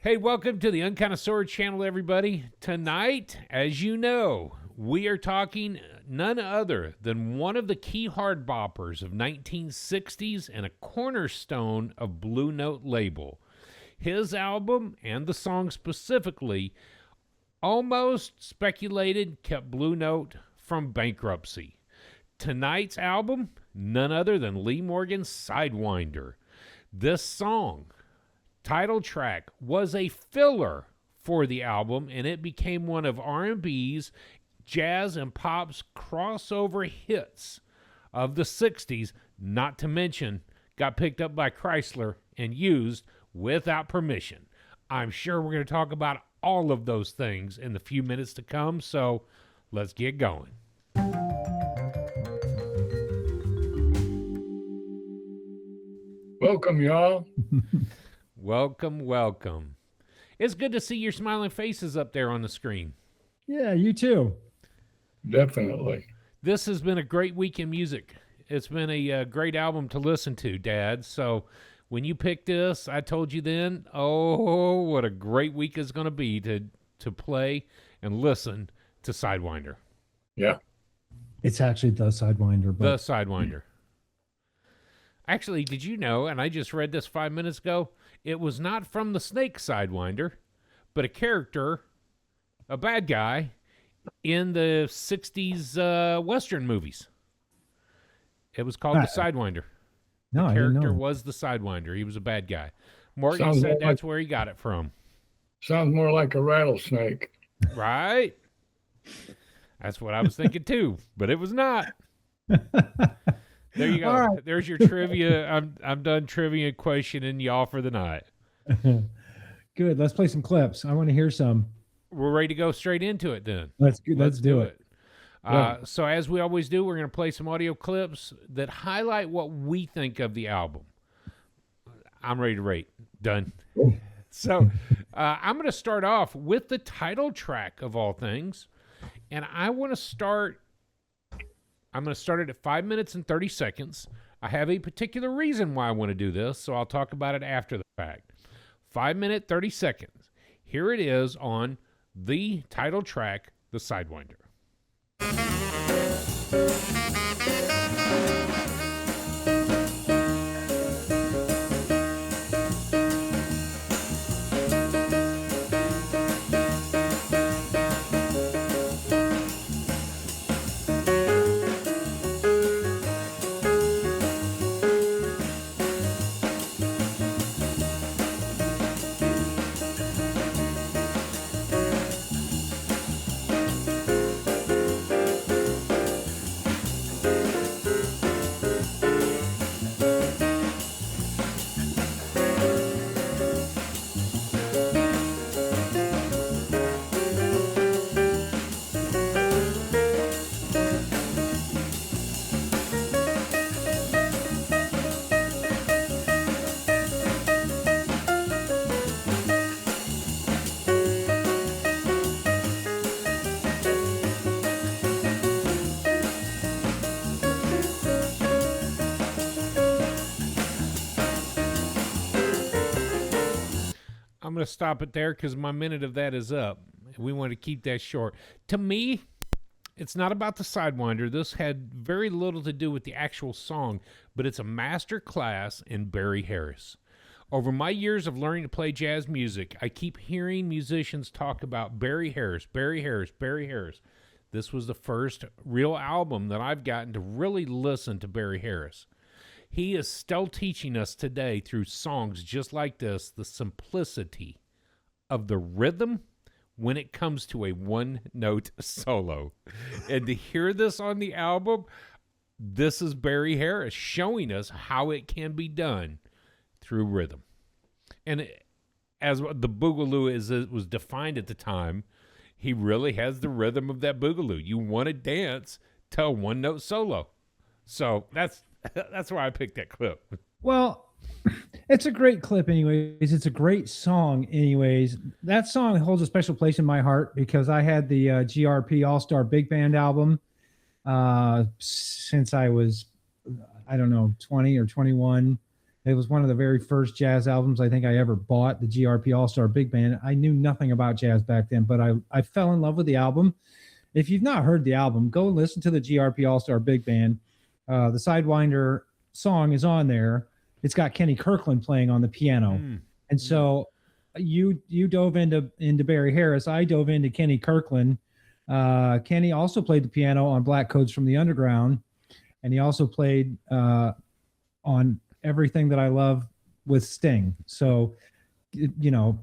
Hey, welcome to the Unconnoisseur channel, everybody. Tonight, as you know, we are talking none other than one of the key hard boppers of 1960s and a cornerstone of Blue Note label. His album, and the song specifically, almost speculated kept Blue Note from bankruptcy. Tonight's album, none other than Lee Morgan's Sidewinder. This song, title track, was a filler for the album, and it became one of R&B's, jazz, and pop's crossover hits of the 60s, not to mention got picked up by Chrysler and used without permission. I'm sure we're going to talk about all of those things in the few minutes to come, so let's get going. Welcome, y'all. Welcome. It's good to see your smiling faces up there on the screen. Yeah, you too. Definitely. This has been a great week in music. It's been a great album to listen to, Dad. So when you picked this, I told you then, oh, what a great week it's going to be to play and listen to Sidewinder. Yeah. It's actually the Sidewinder. The Sidewinder. Actually, did you know, and I just read this 5 minutes ago, it was not from the Snake Sidewinder, but a character, a bad guy, in the 60s Western movies. It was called the Sidewinder. No, The I didn't character know. was the Sidewinder. He was a bad guy. Morgan Sounds said more that's like- where he got it from. Sounds more like a rattlesnake. Right? That's what I was thinking too, but it was not. There you go. All right. There's your trivia. I'm done trivia questioning y'all for the night. Good. Let's play some clips. I want to hear some. We're ready to go straight into it then. Let's do it. So as we always do, we're going to play some audio clips that highlight what we think of the album. I'm ready to rate. Done. So I'm going to start off with the title track of all things. And I'm going to start it at 5 minutes and 30 seconds. I have a particular reason why I want to do this, so I'll talk about it after the fact. 5 minutes, 30 seconds. Here it is on the title track, The Sidewinder. I'm going to stop it there because my minute of that is up. We want to keep that short. To me, it's not about the Sidewinder. This had very little to do with the actual song, but it's a master class in Barry Harris. Over my years of learning to play jazz music, I keep hearing musicians talk about Barry Harris. This was the first real album that I've gotten to really listen to Barry Harris. He is still teaching us today through songs just like this, the simplicity of the rhythm when it comes to a one-note solo. And to hear this on the album, this is Barry Harris showing us how it can be done through rhythm. And as the boogaloo was defined at the time, he really has the rhythm of that boogaloo. You want to dance to a one-note solo. So that's why I picked that clip. Well, it's a great clip anyways. It's a great song anyways. That song holds a special place in my heart because I had the GRP All-Star Big Band album since I was, I don't know, 20 or 21. It was one of the very first jazz albums I think I ever bought, the GRP All Star Big Band. I knew nothing about jazz back then, but I fell in love with the album. If you've not heard the album, go listen to the GRP All Star Big Band. The Sidewinder song is on there. It's got Kenny Kirkland playing on the piano. And so you dove into Barry Harris. I dove into Kenny Kirkland. Kenny also played the piano on Black Codes from the Underground, and he also played on Everything That I Love with Sting. So, you know,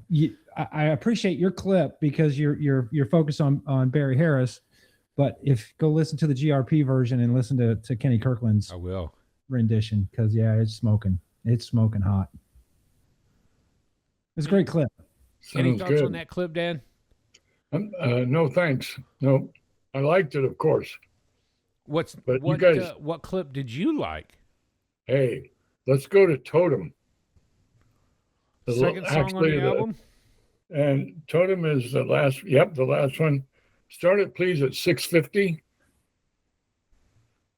I appreciate your clip because you're focused on Barry Harris, but if go listen to the GRP version and listen to Kenny Kirkland's I will. rendition, because yeah, it's smoking hot. It's a great clip. Any Sounds thoughts good. on that clip, Dan? No, thanks. No, I liked it, of course. But you what guys- what clip did you like? Hey, let's go to Totem. The Second song on the album? And Totem is the last. Yep, the last one. Start it, please, at 6:50.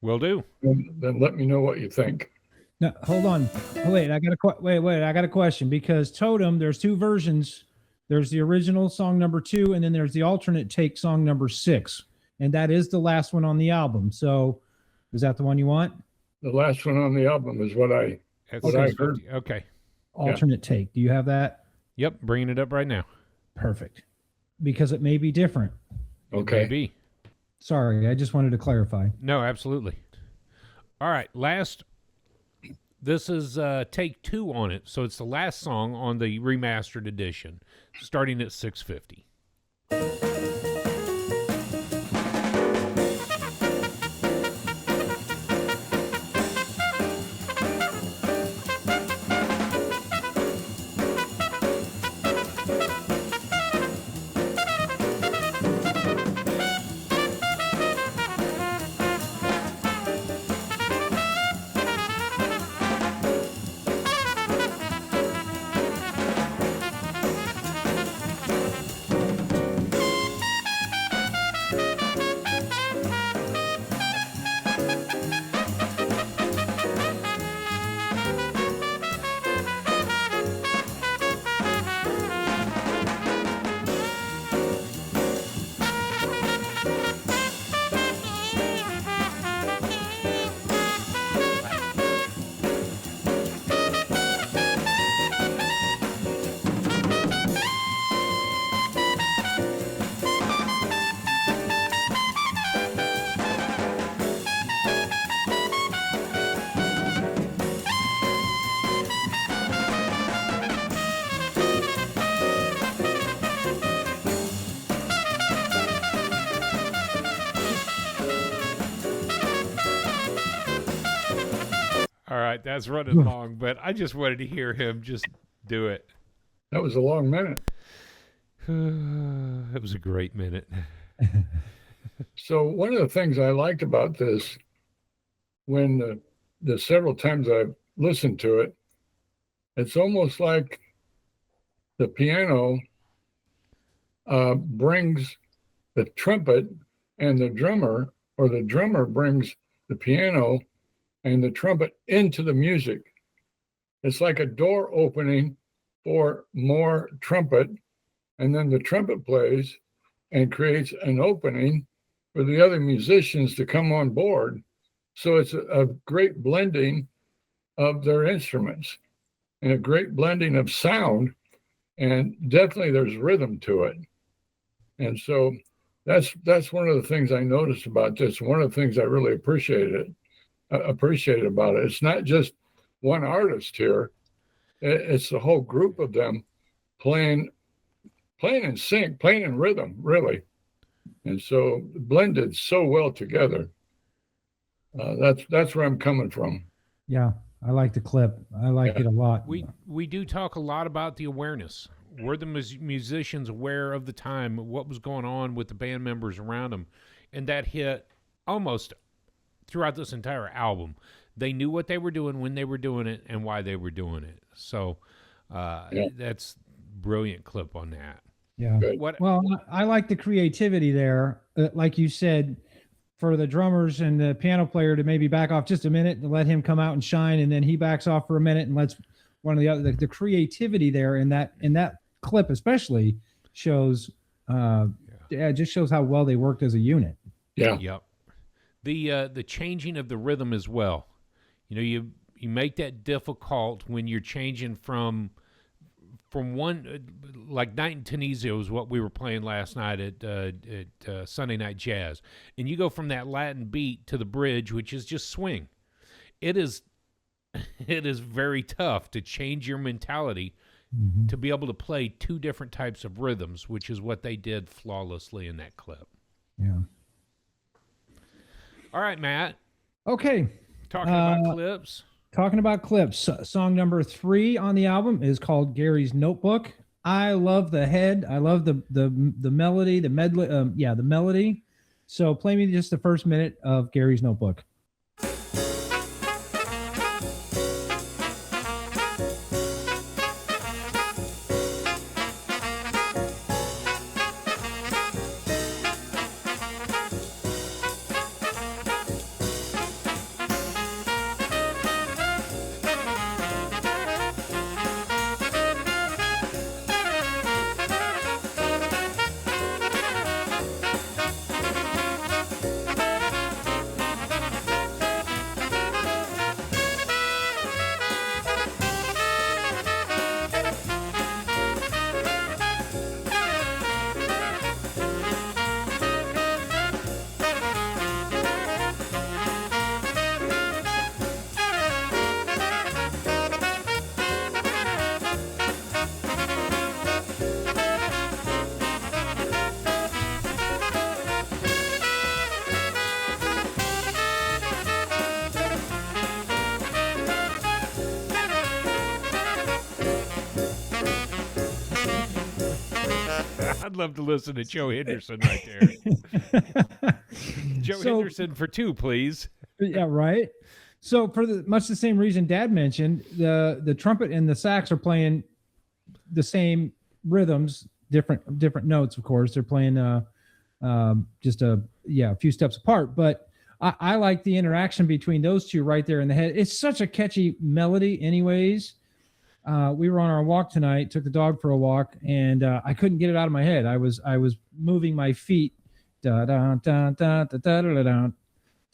Will do. Then let me know what you think. No, hold on. Wait, I got a question because Totem, there's two versions. There's the original song number 2, and then there's the alternate take song number 6. And that is the last one on the album. So is that the one you want? The last one on the album is what I At What I 6:50. Okay. Alternate take. Do you have that? Yep, bringing it up right now. Perfect. Because it may be different. okay. Maybe. Sorry, I just wanted to clarify. No, absolutely. All right, this is take 2 on it, so it's the last song on the remastered edition, starting at 6:50. All right, that's running long, but I just wanted to hear him just do it. That was a long minute. It was a great minute. So one of the things I liked about this, when the several times I've listened to it, it's almost like the piano brings the trumpet and the drummer, or the drummer brings the piano and the trumpet into the music. It's like a door opening for more trumpet, and then the trumpet plays and creates an opening for the other musicians to come on board. So it's a great blending of their instruments and a great blending of sound, and definitely there's rhythm to it. And so that's one of the things I noticed about this. One of the things I really appreciated about it. It's not just one artist here; it's the whole group of them playing in sync, playing in rhythm, really. And so blended so well together. That's where I'm coming from. Yeah, I like the clip. I like it a lot. We do talk a lot about the awareness. Were the musicians aware of the time, what was going on with the band members around them? And that hit almost throughout this entire album. They knew what they were doing, when they were doing it, and why they were doing it. So that's brilliant clip on that. Yeah. Good. What? Well, I like the creativity there. Like you said, for the drummers and the piano player to maybe back off just a minute and let him come out and shine, and then he backs off for a minute and lets one of the other, the creativity there in that clip especially shows it just shows how well they worked as a unit. Yeah. Yep. The changing of the rhythm as well. You make that difficult when you're changing from one, like Night in Tunisia was what we were playing last night at Sunday Night Jazz, and you go from that Latin beat to the bridge, which is just swing. It is very tough to change your mentality to be able to play two different types of rhythms, which is what they did flawlessly in that clip. Yeah. All right, Matt. Okay. Talking about clips. Talking about clips. Song number 3 on the album is called Gary's Notebook. I love the head. I love the melody, the medley. The melody. So play me just the first minute of Gary's Notebook. I'd love to listen to Joe Henderson right there. Joe Henderson for 2, please. Yeah, right. So for much the same reason Dad mentioned, the trumpet and the sax are playing the same rhythms, different notes. Of course, they're playing just a few steps apart. But I like the interaction between those two right there in the head. It's such a catchy melody, anyways. We were on our walk tonight, took the dog for a walk, and I couldn't get it out of my head. I was moving my feet, da da da da da da da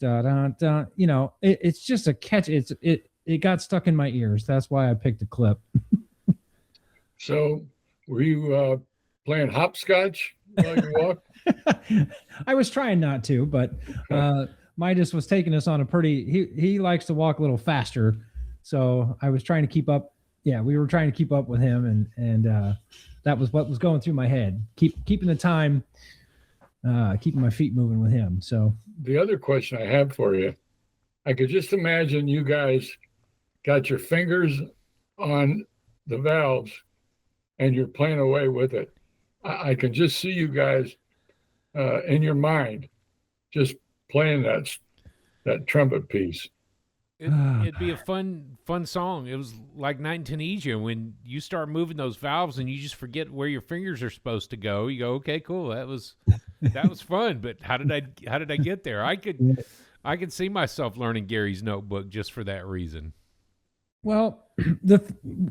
da da da. It's just a catch. It got stuck in my ears. That's why I picked the clip. So, were you playing hopscotch while you walked? I was trying not to, but Midas was taking us on a pretty. He likes to walk a little faster, so I was trying to keep up. Yeah, we were trying to keep up with him, and that was what was going through my head. Keeping the time, keeping my feet moving with him. So the other question I have for you, I could just imagine you guys got your fingers on the valves, and you're playing away with it. I can just see you guys in your mind, just playing that trumpet piece. It'd be a fun song. It was like Night in Tunisia when you start moving those valves and you just forget where your fingers are supposed to go. You go, okay, cool. That was fun. But how did I get there? I could see myself learning Gary's Notebook just for that reason. Well,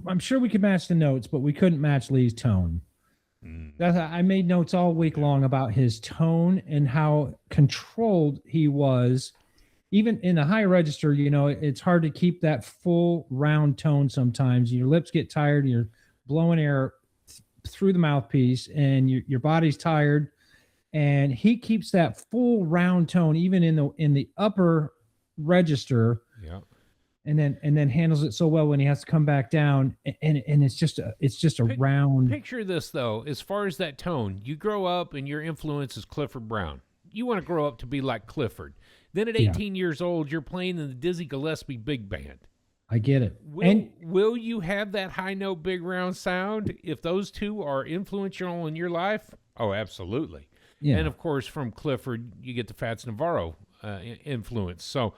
I'm sure we could match the notes, but we couldn't match Lee's tone. I made notes all week long about his tone and how controlled he was. Even in the high register, it's hard to keep that full round tone sometimes. Your lips get tired, you're blowing air through the mouthpiece, and your body's tired. And he keeps that full round tone even in the upper register. Yeah. And then handles it so well when he has to come back down, and it's just a round. Picture this though, as far as that tone, you grow up and your influence is Clifford Brown. You want to grow up to be like Clifford. Then at 18 years old, you're playing in the Dizzy Gillespie Big Band. I get it. Will you have that high note, big round sound if those two are influential in your life? Oh, absolutely. Yeah. And of course, from Clifford, you get the Fats Navarro influence. So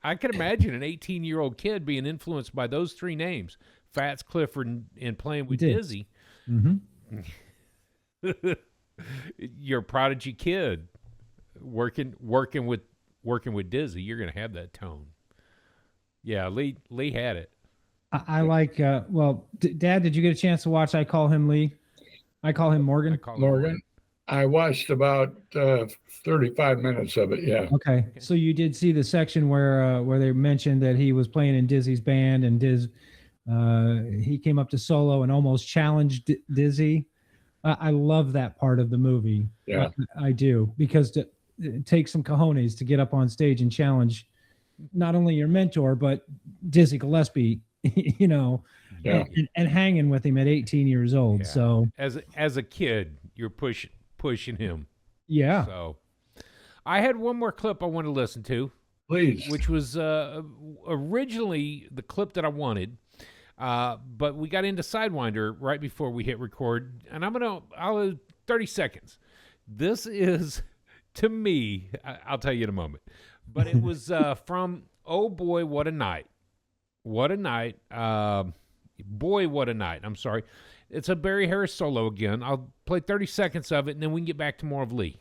I can imagine an 18-year-old kid being influenced by those 3 names, Fats, Clifford, and playing with Dizzy. Mm-hmm. You're a prodigy kid. working with Dizzy, you're gonna have that tone. Yeah, Lee had it. I like. Well, Dad, did you get a chance to watch? I Call Him Lee. I Call Him Morgan. I call it Morgan. I watched about 35 minutes of it. Yeah. Okay. So you did see the section where they mentioned that he was playing in Dizzy's band, and he came up to solo and almost challenged Dizzy. I love that part of the movie. Yeah. I do, because it takes some cojones to get up on stage and challenge not only your mentor but Dizzy Gillespie, you know, Yeah. and hanging with him at 18 years old. Yeah. So As a kid, you're pushing him. yeah. So I had one more clip I want to listen to, Please. which was originally the clip that I wanted. But we got into Sidewinder right before we hit record, and I'll 30 seconds. This is, to me, I'll tell you in a moment, but it was from Oh Boy, What a Night. What a Night. Boy, What a Night. I'm sorry. It's a Barry Harris solo again. I'll play 30 seconds of it, and then we can get back to more of Lee.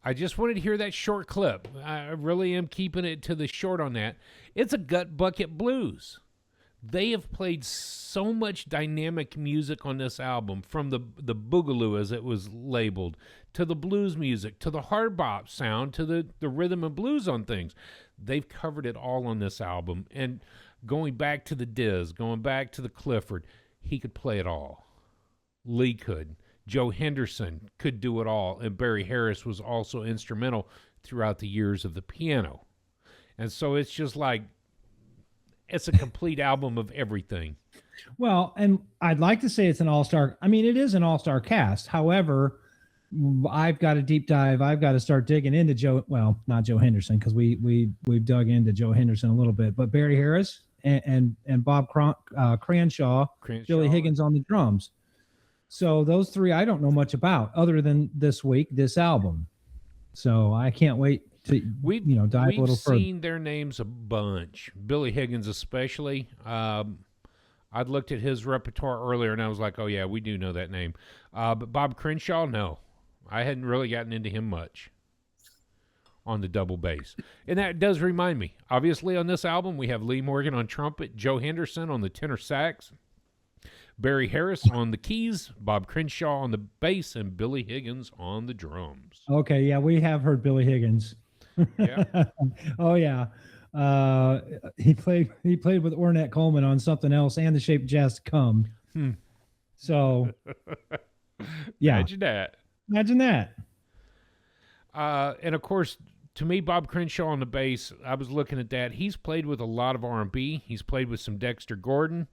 I just wanted to hear that short clip. I really am keeping it to the short on that. It's a gut bucket blues. They have played so much dynamic music on this album, from the boogaloo, as it was labeled, to the blues music, to the hard bop sound, to the rhythm and blues on things. They've covered it all on this album. And going back to the Diz, going back to the Clifford, he could play it all. Lee could. Joe Henderson could do it all, and Barry Harris was also instrumental throughout the years of the piano. And so it's just like, it's a complete album of everything. Well, and I'd like to say it's an all-star. I mean, it is an all-star cast. However, I've got to deep dive. I've got to start digging into not Joe Henderson, because we've dug into Joe Henderson a little bit, but Barry Harris and Bob Cranshaw, Billy Higgins on the drums. So those three I don't know much about, other than this album. So I can't wait to dive a little further. We've seen their names a bunch. Billy Higgins especially. I'd looked at his repertoire earlier and I was like, oh yeah, we do know that name. But Bob Crenshaw, no. I hadn't really gotten into him much on the double bass. And that does remind me, obviously on this album we have Lee Morgan on trumpet, Joe Henderson on the tenor sax, Barry Harris on the keys, Bob Crenshaw on the bass, and Billy Higgins on the drums. Okay, yeah, we have heard Billy Higgins. Yeah. Oh yeah. He played with Ornette Coleman on Something Else and The Shape of Jazz to Come. So yeah. Imagine that. And of course, to me, Bob Crenshaw on the bass, I was looking at that. He's played with a lot of R&B. He's played with some Dexter Gordon.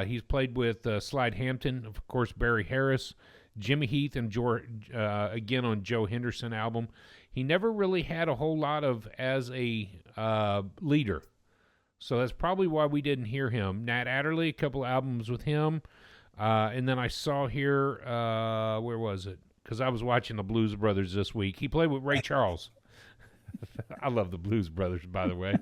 He's played with Slide Hampton, of course, Barry Harris, Jimmy Heath, and again on Joe Henderson album. He never really had a whole lot of as a leader. So that's probably why we didn't hear him. Nat Adderley, a couple albums with him. And then I saw here, where was it? Because I was watching the Blues Brothers this week. He played with Ray Charles. I love the Blues Brothers, by the way.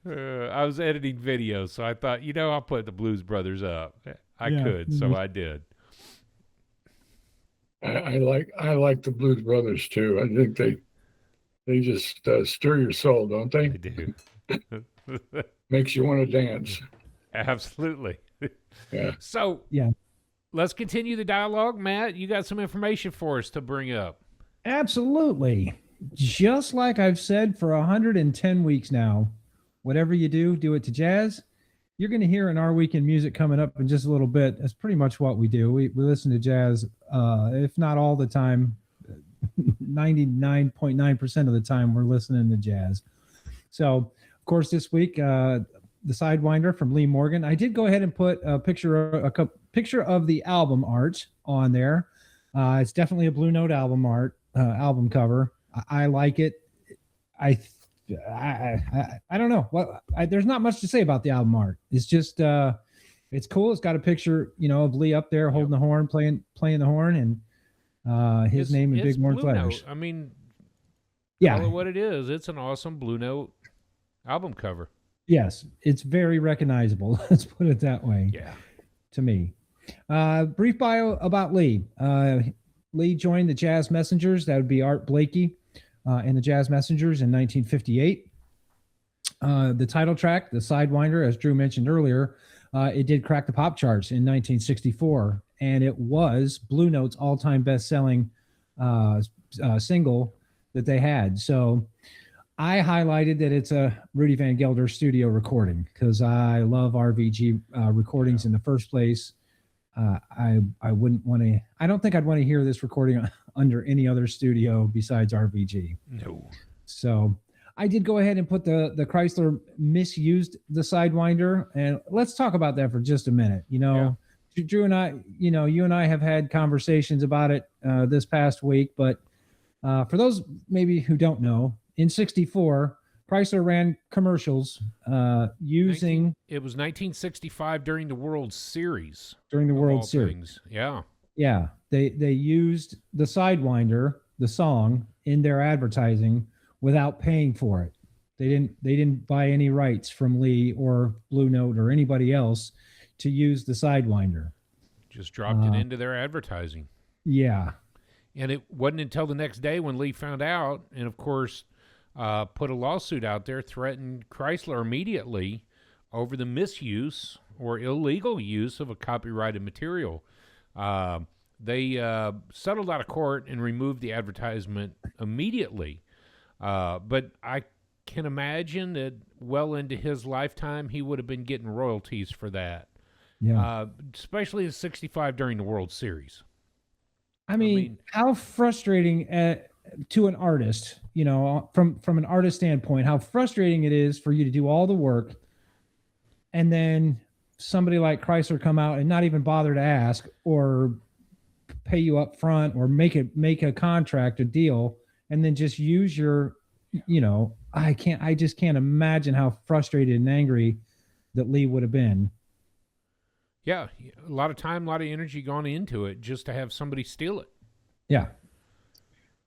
I was editing videos, so I thought, I'll put the Blues Brothers up. I could, so I did. I like the Blues Brothers too. I think they just stir your soul, don't they? They do. Makes you want to dance. Absolutely. Yeah. So let's continue the dialogue. Matt, you got some information for us to bring up. Absolutely. Just like I've said for 110 weeks now, whatever you do, do it to jazz. You're going to hear in our weekend music coming up in just a little bit. That's pretty much what we do. We listen to jazz, if not all the time, 99.9% of the time we're listening to jazz. So, of course, this week, the Sidewinder from Lee Morgan. I did go ahead and put a picture, picture of the album art on there. It's definitely a Blue Note album cover. I like it. I don't know what. There's not much to say about the album art. It's just it's cool. It's got a picture, of Lee up there holding the horn, playing the horn, and his name in big horn letters. I mean, yeah, call it what it is. It's an awesome Blue Note album cover. Yes, it's very recognizable. Let's put it that way. Yeah. To me. Brief bio about Lee. Lee joined the Jazz Messengers. That would be Art Blakey and the Jazz Messengers in 1958. The title track, The Sidewinder, as Drew mentioned earlier, it did crack the pop charts in 1964, and it was Blue Note's all-time best-selling single that they had. So I highlighted that it's a Rudy Van Gelder studio recording because I love RVG recordings in the first place. I wouldn't want to. I don't think I'd want to hear this recording under any other studio besides RVG. No. So I did go ahead and put the Chrysler misused the Sidewinder, and let's talk about that for just a minute. Drew and I, you and I have had conversations about it this past week, but for those maybe who don't know, in '64, Chrysler ran commercials using. It was 1965 during the World Series. During the World Series, yeah, yeah, they used the Sidewinder, the song, in their advertising without paying for it. They didn't buy any rights from Lee or Blue Note or anybody else to use the Sidewinder. Just dropped it into their advertising. Yeah, and it wasn't until the next day when Lee found out, and of course. Put a lawsuit out there, threatened Chrysler immediately over the misuse or illegal use of a copyrighted material. They settled out of court and removed the advertisement immediately. But I can imagine that well into his lifetime, he would have been getting royalties for that. Yeah. Especially in '65 during the World Series. I mean how frustrating to an artist, from an artist standpoint, how frustrating it is for you to do all the work and then somebody like Chrysler come out and not even bother to ask or pay you up front or make a contract, a deal, and then just use your, I just can't imagine how frustrated and angry that Lee would have been. Yeah. A lot of time, a lot of energy gone into it just to have somebody steal it. Yeah.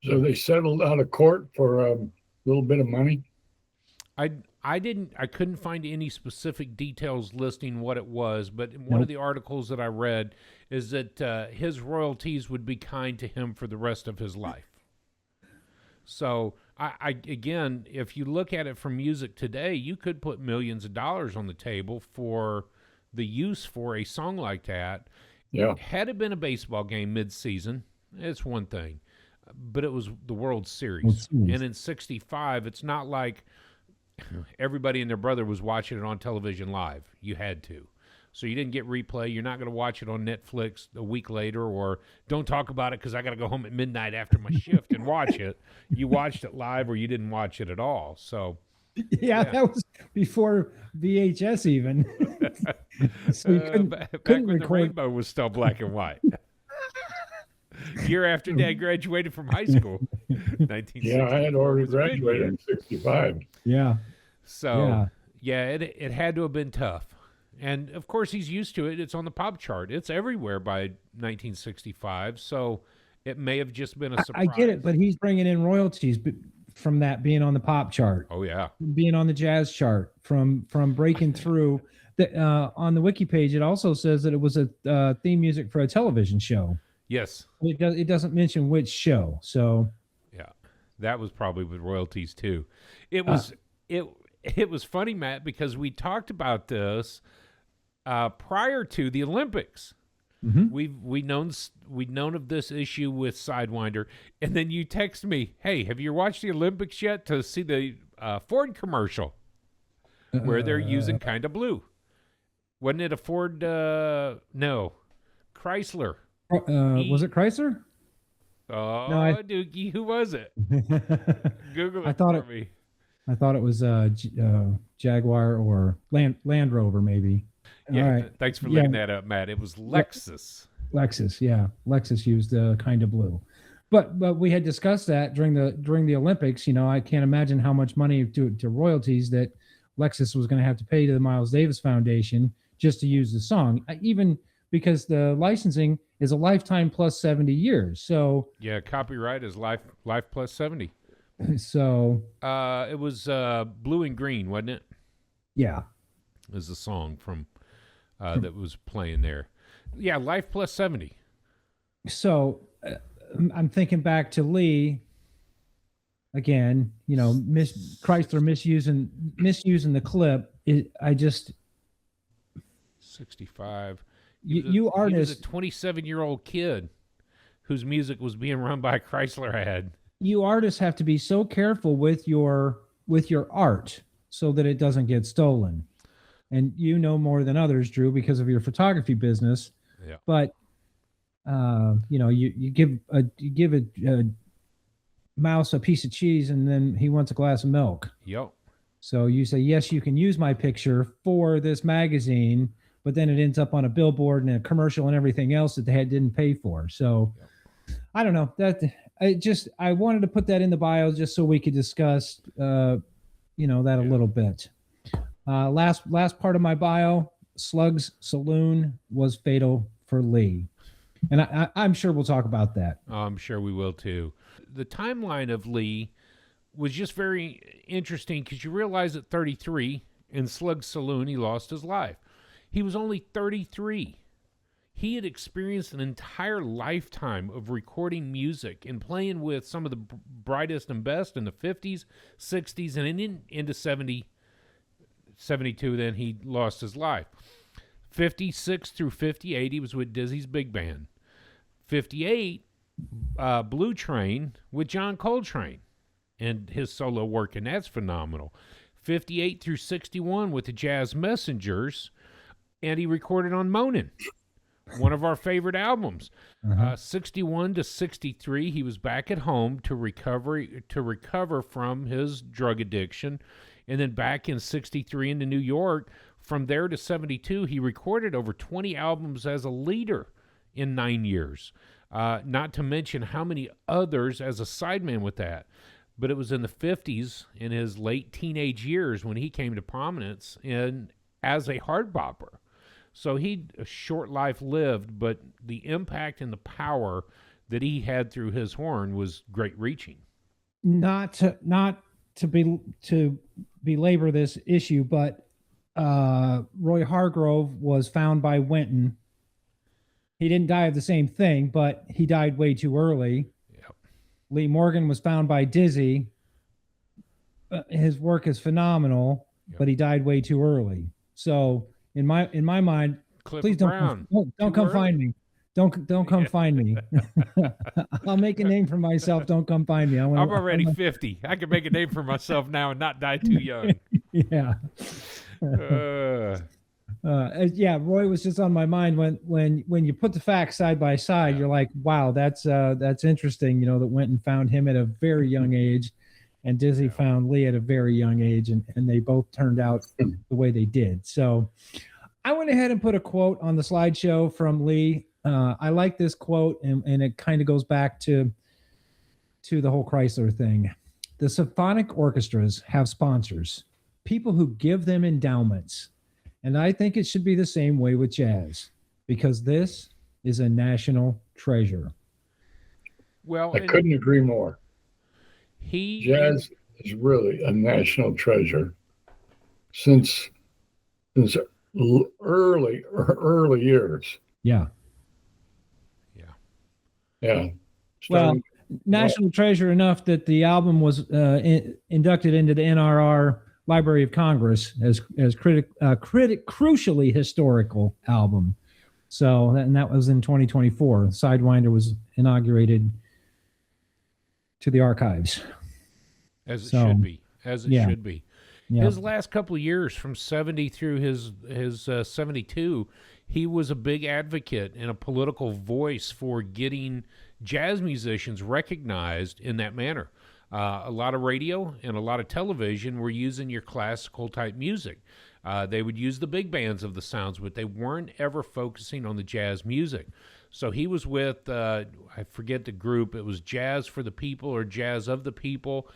So they settled out of court for a little bit of money. I couldn't find any specific details listing what it was, but one of the articles that I read is that his royalties would be kind to him for the rest of his life. So I again, if you look at it from music today, you could put millions of dollars on the table for the use for a song like that. Yeah. Had it been a baseball game mid-season, it's one thing. But it was the World Series. And in '65, it's not like everybody and their brother was watching it on television live. You had to. So you didn't get replay. You're not going to watch it on Netflix a week later, or don't talk about it because I got to go home at midnight after my shift and watch it. You watched it live or you didn't watch it at all. So yeah. That was before VHS even. So you back couldn't when record. the rainbow was still black and white. Year after Dad graduated from high school. 1960. Yeah, I had already graduated in '65. Yeah. So, it had to have been tough. And, of course, he's used to it. It's on the pop chart. It's everywhere by 1965. So it may have just been a surprise. I get it, but he's bringing in royalties from that being on the pop chart. Oh, yeah. Being on the jazz chart, from breaking through. On the wiki page, it also says that it was a theme music for a television show. Yes. It doesn't mention which show. So yeah, that was probably with royalties too. It was it was funny, Matt, because we talked about this prior to the Olympics. Mm-hmm. We'd known of this issue with Sidewinder, and then you text me, "Hey, have you watched the Olympics yet to see the Ford commercial where they're using Kinda Blue?" Wasn't it a Ford? No, Chrysler. Was it Chrysler? Oh, No, Dookie, who was it? Google it I thought for me. I thought it was Jaguar or Land Rover, maybe. All Yeah, right. thanks for Yeah. looking that up, Matt. It was Lexus. Lexus, yeah, Lexus used Kind of Blue, but we had discussed that during the Olympics. I can't imagine how much money to royalties that Lexus was going to have to pay to the Miles Davis Foundation just to use the song, even because the licensing is a lifetime plus 70 years. So Yeah, copyright is life plus 70. so It was Blue and Green, wasn't it? yeah. Is the song from that was playing there. Yeah, life plus 70. So I'm thinking back to Lee again. Chrysler misusing the clip. I just 65. you He was artists a 27-year-old kid whose music was being run by a Chrysler ad. you artists have to be so careful with your art so that it doesn't get stolen. And more than others, Drew, because of your photography business. Yeah. But you give a mouse a piece of cheese and then he wants a glass of milk. Yep. So you say, yes, you can use my picture for this magazine, but then it ends up on a billboard and a commercial and everything else that they didn't pay for. So I don't know I wanted to put that in the bio just so we could discuss, that a little bit. Last part of my bio, Slug's Saloon was fatal for Lee. And I'm sure we'll talk about that. I'm sure we will too. The timeline of Lee was just very interesting because you realize at 33 in Slug's Saloon, he lost his life. He was only 33. He had experienced an entire lifetime of recording music and playing with some of the brightest and best in the 50s, 60s, and into 72, then he lost his life. 56 through 58, he was with Dizzy's Big Band. 58, Blue Train with John Coltrane and his solo work, and that's phenomenal. 58 through 61 with the Jazz Messengers, and he recorded on Moanin', one of our favorite albums. 61 to 63, he was back at home to recover from his drug addiction, and then back in 63 into New York. From there to 72, he recorded over 20 albums as a leader in 9 years. Not to mention how many others as a sideman with that. But it was in the 50s, in his late teenage years, when he came to prominence as a hard bopper. So he a short life lived, but the impact and the power that he had through his horn was great reaching. Not to belabor this issue, but Roy Hargrove was found by Wynton. He didn't die of the same thing, but he died way too early. Yep. Lee Morgan was found by Dizzy. His work is phenomenal, but he died way too early. So in my mind, Clifford please Brown. don't come find me. Don't come find me. I'll make a name for myself. Don't come find me. I'm already 50. I can make a name for myself now and not die too young. Yeah. Yeah, Roy was just on my mind when you put the facts side by side. You're like, wow, that's interesting. That Wynton found him at a very young age, and Dizzy found Lee at a very young age, and they both turned out the way they did. So I went ahead and put a quote on the slideshow from Lee. I like this quote, and it kind of goes back to the whole Chrysler thing. The symphonic orchestras have sponsors, people who give them endowments. And I think it should be the same way with jazz, because this is a national treasure. Well, I couldn't agree more. Jazz is really a national treasure since early years. Yeah. Yeah. Well, national treasure enough that the album was inducted into the NRR Library of Congress as crucially historical album. So that was in 2024. Sidewinder was inaugurated to the archives. As it should be. As it should be. Yeah. His last couple of years, from 70 through his 72, he was a big advocate and a political voice for getting jazz musicians recognized in that manner. A lot of radio and a lot of television were using your classical type music. They would use the big bands of the sounds, but they weren't ever focusing on the jazz music. So he was with, I forget the group, it was Jazz for the People or Jazz of the People,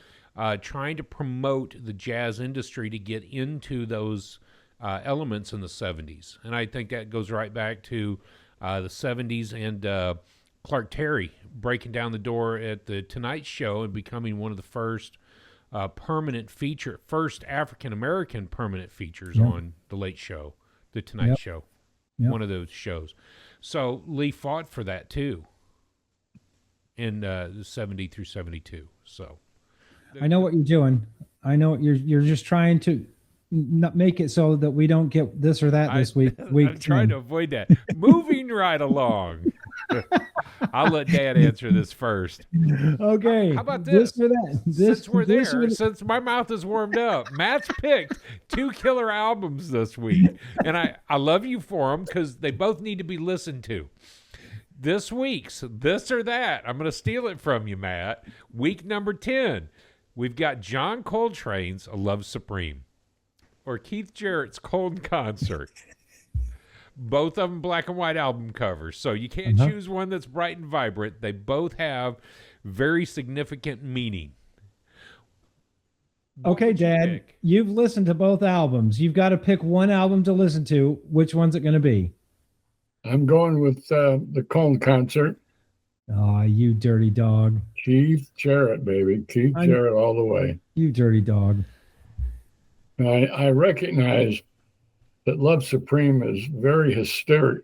trying to promote the jazz industry to get into those elements in the 70s. And I think that goes right back to the 70s and Clark Terry breaking down the door at the Tonight Show and becoming one of the first first African-American permanent features on The Late Show, The Tonight Show, one of those shows. So Lee fought for that too in 70 through 72. So I know what you're doing. I know you're just trying to not make it so that we don't get this or that this week. I'm trying to avoid that. Moving right along. I'll let Dad answer this first. Okay. How about this? Or that. Since we're there, since my mouth is warmed up, Matt's picked 2 killer albums this week. And I love you for them because they both need to be listened to. This week's This or That, I'm going to steal it from you, Matt. Week number 10, we've got John Coltrane's A Love Supreme or Keith Jarrett's Cold Concert. Both of them black and white album covers, so you can't choose one that's bright and vibrant. They both have very significant meaning. Okay, Dad, you've listened to both albums. You've got to pick one album to listen to. Which one's it going to be? I'm going with the Cold Concert. Oh, you dirty dog. Keith Jarrett, baby. Keith Jarrett all the way. You dirty dog. I recognize that Love Supreme is very historical.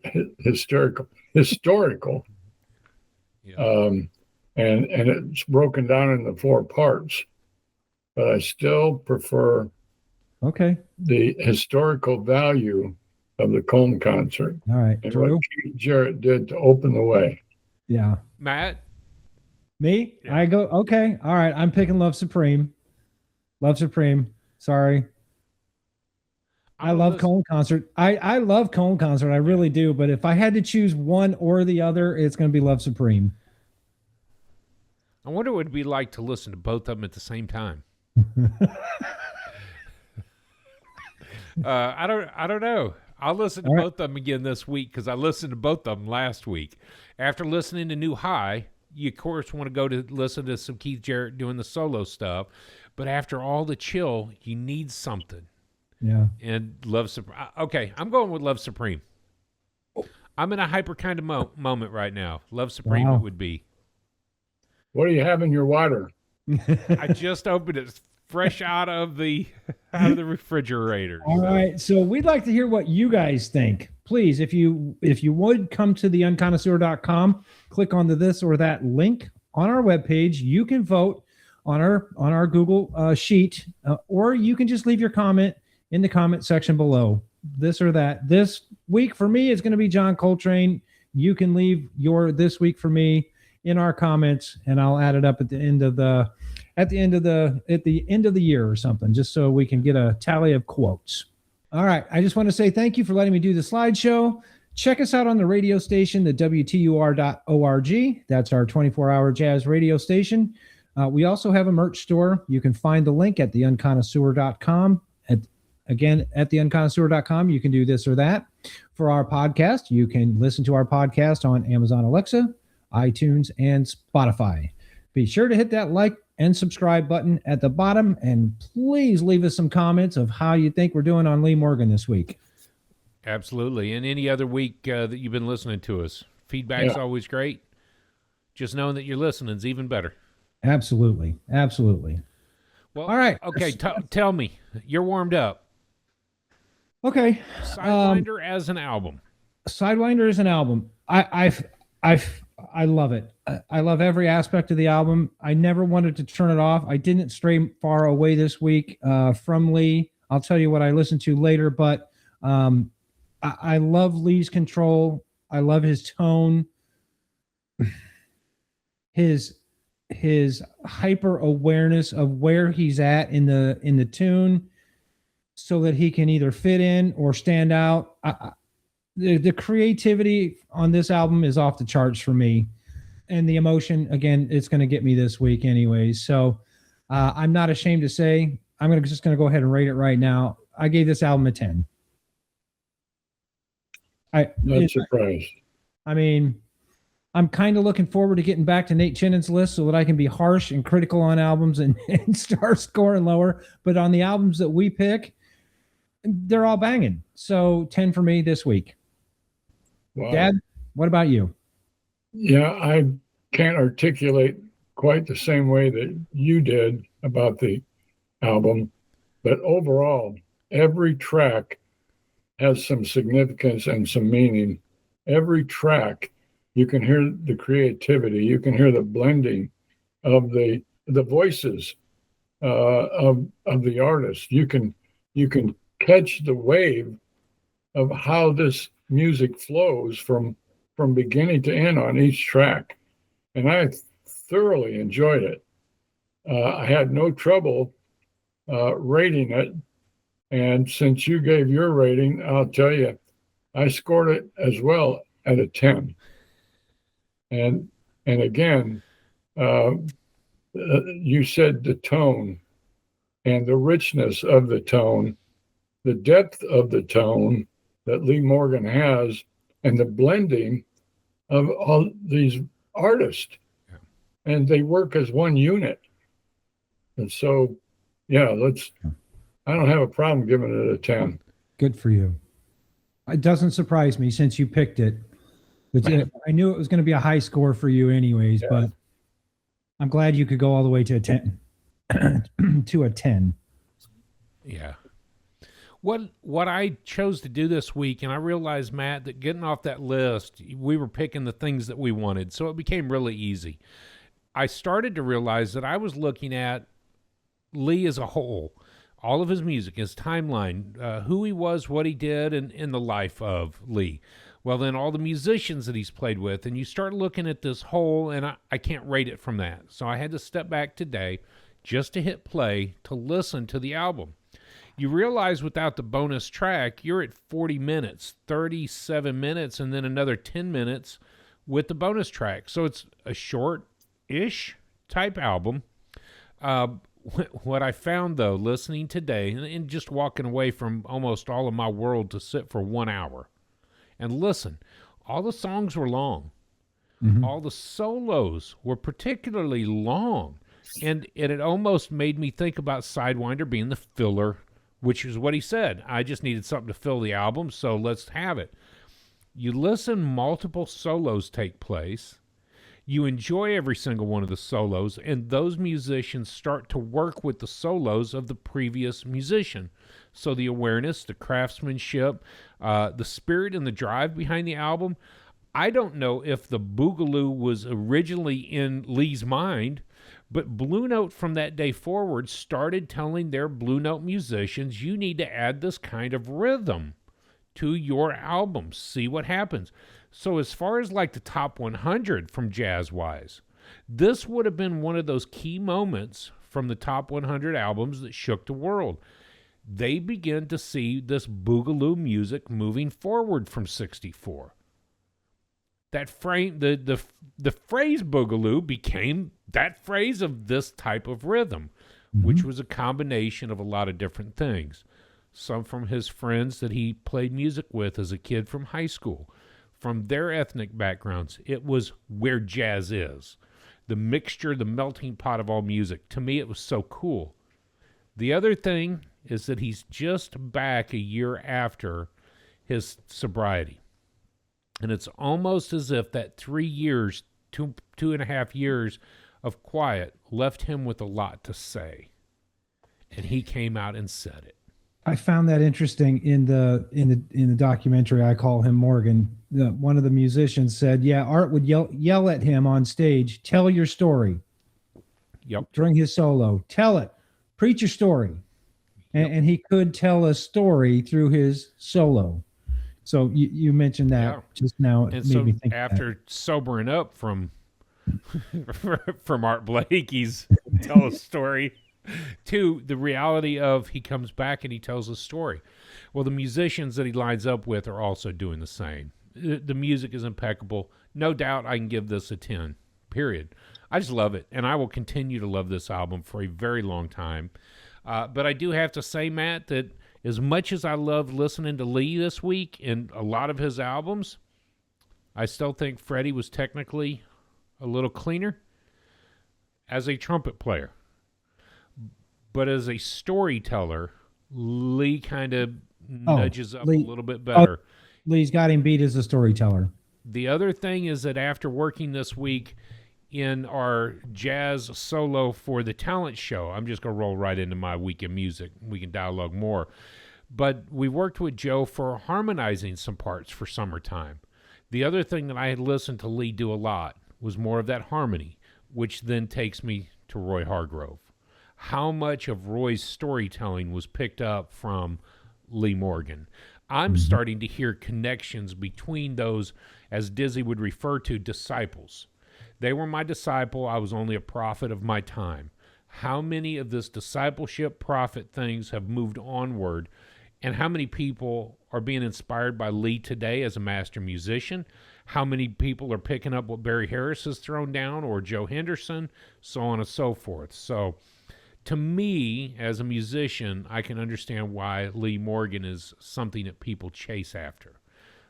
Yeah. And it's broken down into 4 parts. But I still prefer the historical value of the Cold Concert. All right, and Drew? what Keith Jarrett did to open the way. Yeah. Matt? Me? Yeah. I go, okay. All right, I'm picking Love Supreme. Love Supreme. Sorry. I love Cold Concert. I love Cold Concert. I really do. But if I had to choose one or the other, it's going to be Love Supreme. I wonder what it'd be like to listen to both of them at the same time. I don't know. I'll listen to both of them again this week because I listened to both of them last week. After listening to New High, you of course want to go to listen to some Keith Jarrett doing the solo stuff. But after all the chill, you need something. Yeah. And Love Supreme. Okay, I'm going with Love Supreme. I'm in a hyper kind of moment right now. Love Supreme it would be. What do you have in your water? I just opened it fresh out of the refrigerator. All right. So we'd like to hear what you guys think. Please, if you would come to theunconnoisseur.com, click on the this or that link on our webpage. You can vote on our Google sheet, or you can just leave your comment in the comment section below. This or that. This week for me is going to be John Coltrane. You can leave your this week for me in our comments, and I'll add it up at the end of the year or something, just so we can get a tally of quotes. All right. I just want to say thank you for letting me do the slideshow. Check us out on the radio station, the WTUR.org. That's our 24-hour jazz radio station. We also have a merch store. You can find the link at theunconnoisseur.com. Again, at theunconnoisseur.com, you can do this or that. For our podcast, you can listen to our podcast on Amazon Alexa, iTunes, and Spotify. Be sure to hit that like and subscribe button at the bottom, and please leave us some comments of how you think we're doing on Lee Morgan this week. Absolutely. And any other week that you've been listening to us. Feedback's always great. Just knowing that you're listening is even better. Absolutely. Absolutely. Well, all right. Okay, tell me. You're warmed up. Okay. Sidewinder as an album. Sidewinder is an album. I love it. I love every aspect of the album. I never wanted to turn it off. I didn't stray far away this week from Lee. I'll tell you what I listened to later, but I love Lee's control. I love his tone. His hyper awareness of where he's at in the tune, so that he can either fit in or stand out. The creativity on this album is off the charts for me, and the emotion, again, it's going to get me this week anyways. So I'm not ashamed to say I'm just going to go ahead and rate it right now. I gave this album a 10. Not surprised. I mean, I'm kind of looking forward to getting back to Nate Chinnon's list so that I can be harsh and critical on albums and start scoring lower. But on the albums that we pick, they're all banging. So 10 for me this week. Wow. Dad, what about you? Yeah, I can't articulate quite the same way that you did about the album, but overall, every track has some significance and some meaning. Every track, you can hear the creativity, you can hear the blending of the voices of the artist. You can catch the wave of how this music flows from beginning to end on each track, and I thoroughly enjoyed it. I had no trouble rating it. And since you gave your rating, I'll tell you, I scored it as well at a 10. And again, you said the tone and the richness of the tone, the depth of the tone that Lee Morgan has, and the blending of all these artists. Yeah. And they work as one unit. And so, yeah, I don't have a problem giving it a 10. Good for you. It doesn't surprise me since you picked it. I knew it was going to be a high score for you anyways, yeah. But I'm glad you could go all the way to a 10. To a 10. Yeah. What I chose to do this week, and I realized, Matt, that getting off that list, we were picking the things that we wanted, so it became really easy. I started to realize that I was looking at Lee as a whole. All of his music, his timeline, who he was, what he did, and in the life of Lee. Well, then all the musicians that he's played with, and you start looking at this whole, and I can't rate it from that. So I had to step back today just to hit play to listen to the album. You realize without the bonus track, you're at 40 minutes, 37 minutes, and then another 10 minutes with the bonus track. So it's a short-ish type album. What I found, though, listening today, and just walking away from almost all of my world to sit for 1 hour and listen, all the songs were long. Mm-hmm. All the solos were particularly long. And it almost made me think about Sidewinder being the filler, which is what he said. I just needed something to fill the album, so let's have it. You listen, multiple solos take place. You enjoy every single one of the solos, and those musicians start to work with the solos of the previous musician. So the awareness, the craftsmanship, the spirit and the drive behind the album. I don't know if the Boogaloo was originally in Lee's mind, but Blue Note from that day forward started telling their Blue Note musicians, you need to add this kind of rhythm to your album. See what happens. So as far as like the top 100 from Jazzwise, this would have been one of those key moments from the top 100 albums that shook the world. They began to see this Boogaloo music moving forward from 64. That frame, the phrase Boogaloo became that phrase of this type of rhythm, mm-hmm. which was a combination of a lot of different things. Some from his friends that he played music with as a kid from high school. From their ethnic backgrounds, it was where jazz is. The mixture, the melting pot of all music. To me, it was so cool. The other thing is that he's just back a year after his sobriety. And it's almost as if that 3 years, two and a half years of quiet left him with a lot to say. And he came out and said it. I found that interesting in the documentary. I Call Him Morgan. One of the musicians said, "Yeah, Art would yell at him on stage. Tell your story." Yep. During his solo, tell it, preach your story, and he could tell a story through his solo. So you mentioned that just now. And so after sobering up from Art Blake, he's tell a story. To the reality of he comes back and he tells a story. Well, the musicians that he lines up with are also doing the same. The music is impeccable. No doubt I can give this a 10, period. I just love it, and I will continue to love this album for a very long time. But I do have to say, Matt, that as much as I loved listening to Lee this week and a lot of his albums, I still think Freddie was technically a little cleaner as a trumpet player. But as a storyteller, Lee kind of nudges up Lee- a little bit better. Lee's got him beat as a storyteller. The other thing is that after working this week in our jazz solo for the talent show, I'm just going to roll right into my week in music. We can dialogue more. But we worked with Joe for harmonizing some parts for Summertime. The other thing that I had listened to Lee do a lot was more of that harmony, which then takes me to Roy Hargrove. How much of Roy's storytelling was picked up from Lee Morgan? I'm starting to hear connections between those, as Dizzy would refer to, disciples. They were my disciple. I was only a prophet of my time. How many of this discipleship prophet things have moved onward, and how many people are being inspired by Lee today as a master musician? How many people are picking up what Barry Harris has thrown down, or Joe Henderson, so on and so forth. So to me, as a musician, I can understand why Lee Morgan is something that people chase after.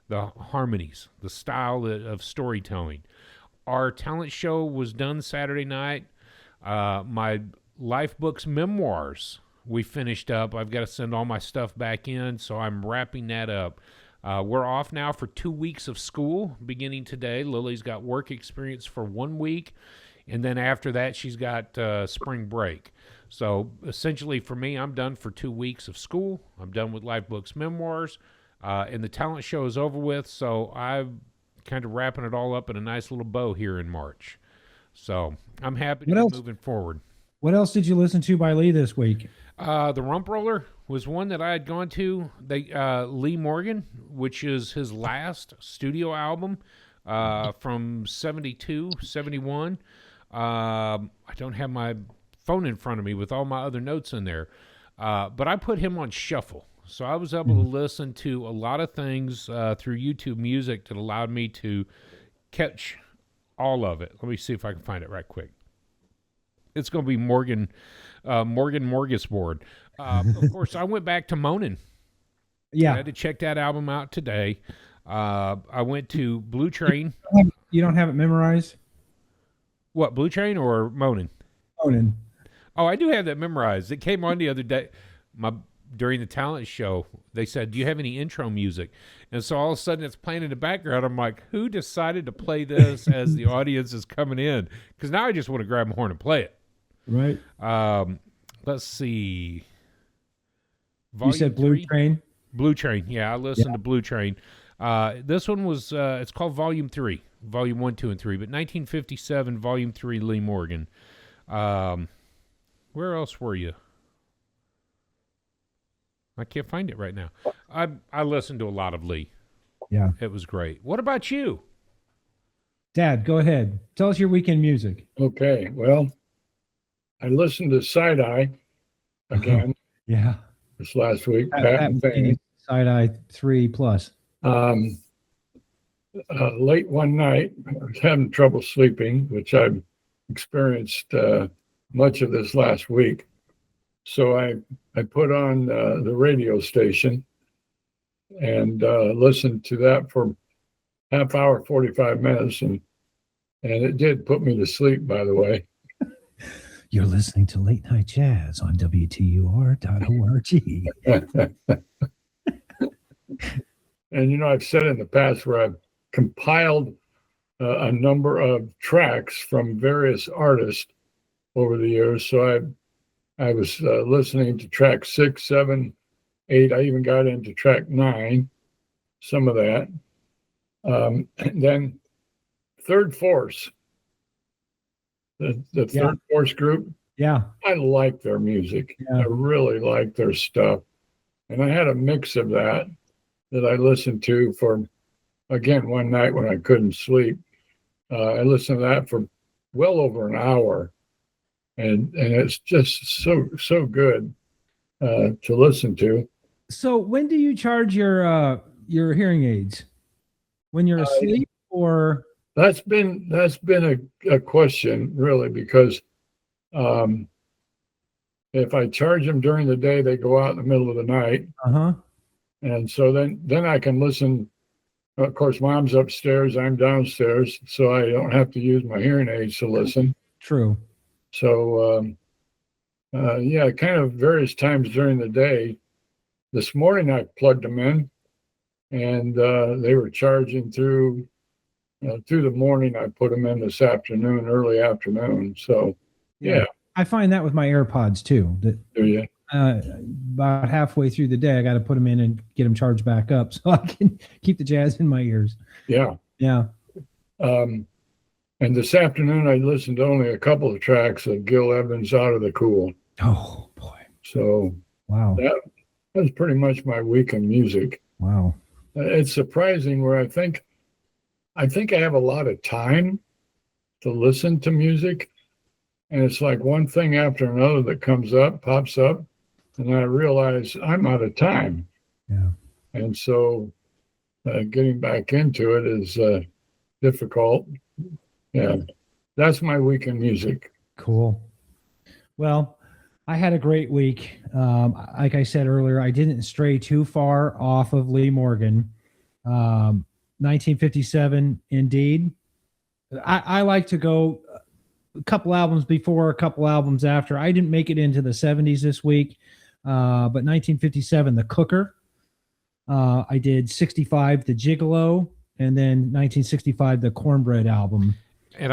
The harmonies, the style of storytelling. Our talent show was done Saturday night. My Life Books memoirs, we finished up. I've got to send all my stuff back in, so I'm wrapping that up. We're off now for 2 weeks of school beginning today. Lily's got work experience for 1 week, and then after that, she's got spring break. So essentially for me, I'm done for 2 weeks of school. I'm done with Life Books memoirs, and the talent show is over with. So I'm kind of wrapping it all up in a nice little bow here in March. So I'm happy to be moving forward. What else did you listen to by Lee this week? The Rump Roller was one that I had gone to. Lee Morgan, which is his last studio album from 72, 71. I don't have my phone in front of me with all my other notes in there. But I put him on shuffle. So I was able to listen to a lot of things through YouTube Music that allowed me to catch all of it. Let me see if I can find it right quick. It's going to be Morgan Morgisboard. Of course, I went back to Moanin'. Yeah. I had to check that album out today. I went to Blue Train. You don't have it memorized? What, Blue Train or Moanin'? Moanin'. Oh, I do have that memorized. It came on the other day. During the talent show, they said, "Do you have any intro music?" And so all of a sudden it's playing in the background. I'm like, who decided to play this as the audience is coming in? Because now I just want to grab my horn and play it. Right. Let's see. You said Blue Train? Blue Train. Yeah, I listened to Blue Train. This one was, it's called Volume 3. Volume 1, 2, and 3. But 1957, Volume 3, Lee Morgan. Where else were you? I can't find it right now. I listened to a lot of Lee. Yeah. It was great. What about you? Dad, go ahead. Tell us your weekend music. Okay. Well, I listened to Side Eye again Yeah. this last week. That Side Eye 3+. Late one night, I was having trouble sleeping, which I've experienced much of this last week. So I put on the radio station and listened to that for half hour, 45 minutes. And it did put me to sleep, by the way. You're listening to Late Night Jazz on WTUR.org. And, I've said in the past where I've compiled a number of tracks from various artists over the years. So I was listening to track 6, 7, 8. I even got into track 9, some of that. And then Third Force, the Third Force group. Yeah. I like their music. Yeah. I really like their stuff. And I had a mix of that I listened to for, again, one night when I couldn't sleep. I listened to that for well over an hour. And it's just so good to listen to. So when do you charge your hearing aids? When you're asleep, or? That's been a question, really, because if I charge them during the day, they go out in the middle of the night. Uh-huh. And so then I can listen. Of course, mom's upstairs, I'm downstairs, so I don't have to use my hearing aids to listen. True. So, yeah, kind of various times during the day. This morning I plugged them in, and they were charging through the morning. I put them in this afternoon, early afternoon. So, yeah. I find that with my AirPods too. That Do you? about halfway through the day, I got to put them in and get them charged back up so I can keep the jazz in my ears. Yeah. Yeah. And this afternoon I listened to only a couple of tracks of Gil Evans, Out of the Cool. Oh boy. So Wow. that was pretty much my week in music. Wow. It's surprising where I think I have a lot of time to listen to music. And it's like one thing after another that pops up, and I realize I'm out of time. Yeah. And so getting back into it is difficult. Yeah. That's my week in music. Cool. Well, I had a great week. Like I said earlier, I didn't stray too far off of Lee Morgan. 1957, indeed. I like to go a couple albums before, a couple albums after. I didn't make it into the 70s this week, but 1957, The Cooker. I did 65, The Gigolo, and then 1965, the Cornbread album. And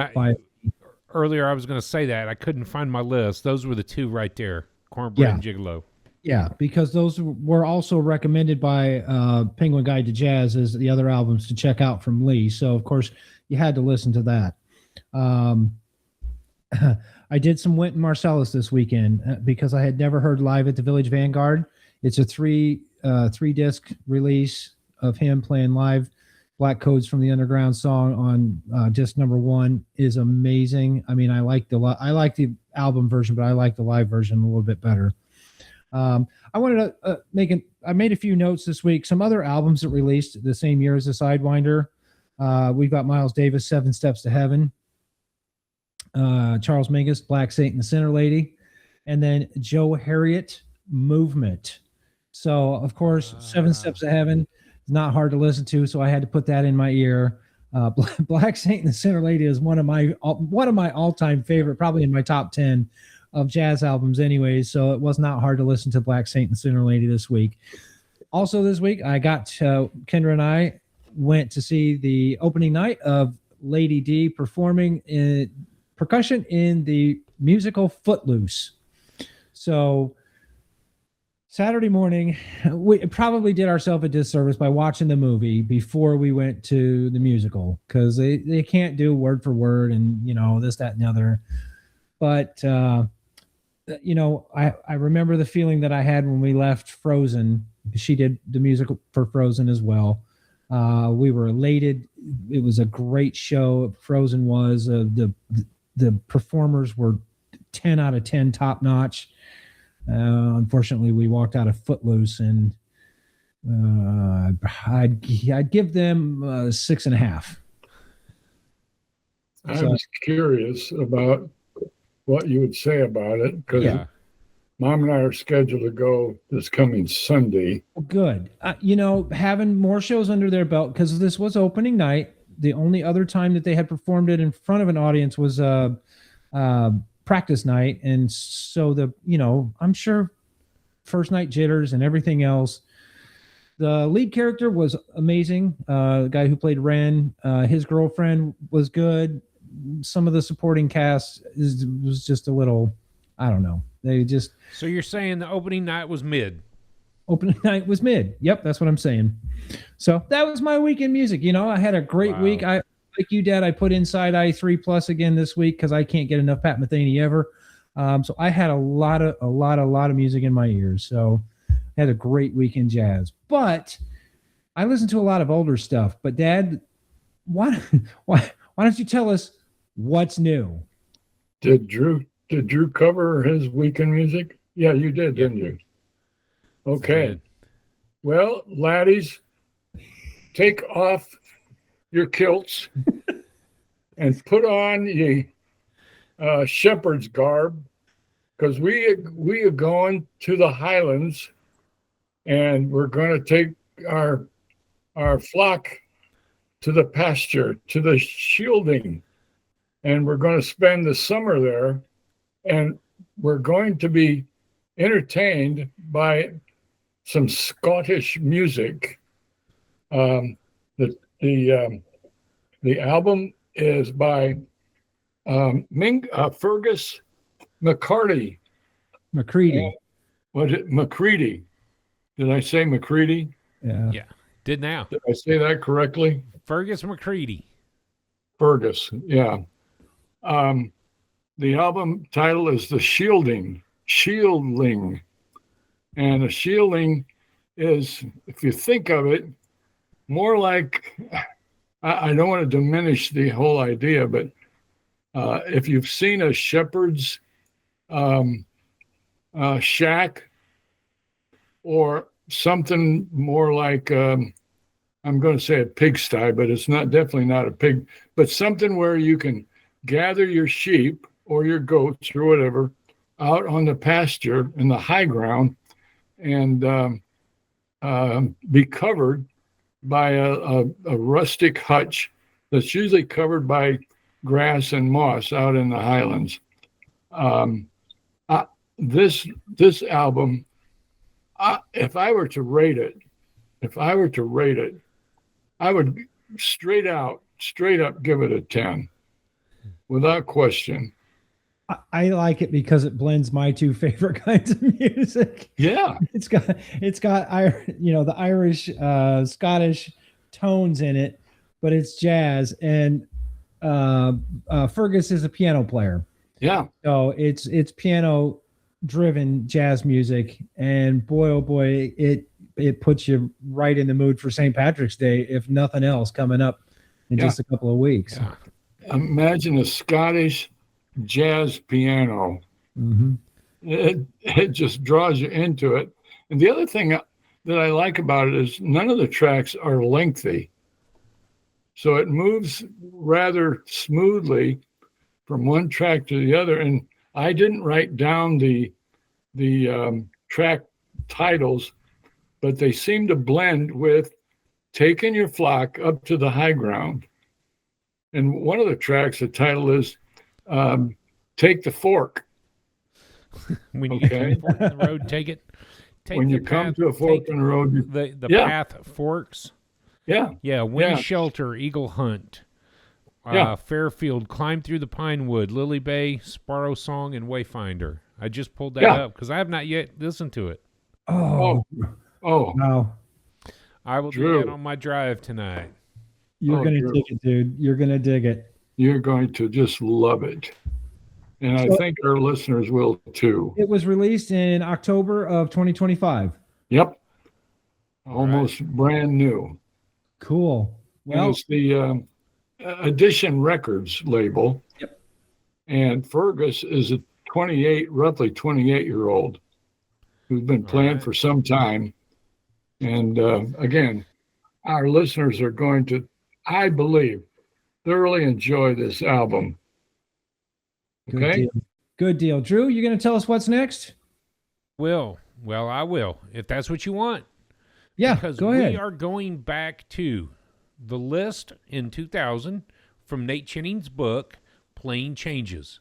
earlier I was going to say that I couldn't find my list. Those were the two right there, Cornbread and Gigolo. Yeah, because those were also recommended by Penguin Guide to Jazz as the other albums to check out from Lee. So, of course, you had to listen to that. I did some Wynton Marsalis this weekend because I had never heard Live at the Village Vanguard. It's a three disc release of him playing live. Black Codes from the Underground song on disc number 1 is amazing. I mean, I like the album version, but I like the live version a little bit better. I wanted to I made a few notes this week. Some other albums that released the same year as the Sidewinder. We've got Miles Davis, 7 Steps to Heaven. Charles Mingus, Black Saint and the Sinner Lady. And then Joe Harriet, Movement. So, of course, 7 Steps to Heaven is not hard to listen to, so I had to put that in my ear. Black Saint and the Sinner Lady is one of my all-time favorite, probably in my top 10 of jazz albums anyways, so it was not hard to listen to Black Saint and Sinner Lady this week. Also this week, Kendra and I went to see the opening night of Lady D performing in percussion in the musical Footloose. So Saturday morning, we probably did ourselves a disservice by watching the movie before we went to the musical, because they can't do word for word and, this, that, and the other. But, I remember the feeling that I had when we left Frozen. She did the musical for Frozen as well. We were elated. It was a great show. Frozen was. The performers were 10 out of 10 top notch. Unfortunately, we walked out of Footloose, and I'd give them 6.5. I was curious about what you would say about it, because Mom and I are scheduled to go this coming Sunday. Good. Having more shows under their belt, because this was opening night. The only other time that they had performed it in front of an audience was practice night. And so I'm sure first night jitters and everything else. The lead character was amazing. The guy who played Ren, his girlfriend was good. Some of the supporting cast was just a little, I don't know. So you're saying the opening night was mid? Opening night was mid. Yep, that's what I'm saying. So that was my week in music. I had a great week. Like you, Dad, I put Inside Eye 3+ again this week because I can't get enough Pat Metheny ever. So I had a lot of music in my ears. So I had a great week in jazz. But I listened to a lot of older stuff. But Dad, why don't you tell us what's new? Did Drew cover his week in music? Yeah, you did, didn't you? Okay. Well, laddies, take off your kilts and put on the shepherd's garb, because we are going to the Highlands, and we're going to take our flock to the pasture, to the shielding, and we're going to spend the summer there, and we're going to be entertained by some Scottish music. The album is by Fergus McCarty. McCready. Was it McCready? Did I say McCready? Yeah. Yeah. Did now. Did I say that correctly? Fergus McCready. Fergus, yeah. The album title is The Shielding. And a shielding is, if you think of it, more like, I don't want to diminish the whole idea, but if you've seen a shepherd's shack, or something more like, I'm going to say a pigsty, but it's definitely not a pig, but something where you can gather your sheep or your goats or whatever out on the pasture in the high ground, and be covered by a rustic hutch that's usually covered by grass and moss out in the Highlands. This album, if I were to rate it, I would straight up give it a 10, without question. I like it because it blends my two favorite kinds of music. Yeah. It's got the Irish, Scottish tones in it, but it's jazz, and Fergus is a piano player. Yeah. So it's piano driven jazz music, and boy, oh boy, it puts you right in the mood for St. Patrick's Day, if nothing else, coming up in just a couple of weeks. Yeah. Imagine a Scottish jazz piano. Mm-hmm. It just draws you into it. And the other thing that I like about it is none of the tracks are lengthy. So it moves rather smoothly from one track to the other. And I didn't write down the track titles, but they seem to blend with Taking Your Flock Up to the High Ground. And one of the tracks, the title is Take the Fork. When you get to the fork in the road, take it. When you come to a fork in the road, the path forks. Yeah. Yeah. Wind Shelter, Eagle Hunt. Fairfield, Climb Through the Pine Wood, Lily Bay, Sparrow Song, and Wayfinder. I just pulled that up because I have not yet listened to it. Oh. Wow. I will do that on my drive tonight. You're going to dig it, dude. You're going to dig it. You're going to just love it. And I think our listeners will too. It was released in October of 2025. Yep. Almost brand new. Cool. Well, and it's the Edition Records label. Yep. And Fergus is a roughly 28-year-old who's been playing for some time. And again, our listeners are going to, I believe, thoroughly enjoy this album. Okay. Good deal. Drew, you going to tell us what's next? Well, I will, if that's what you want. Yeah, because go ahead. We are going back to the list in 2000 from Nate Chenning's book, Playing Changes.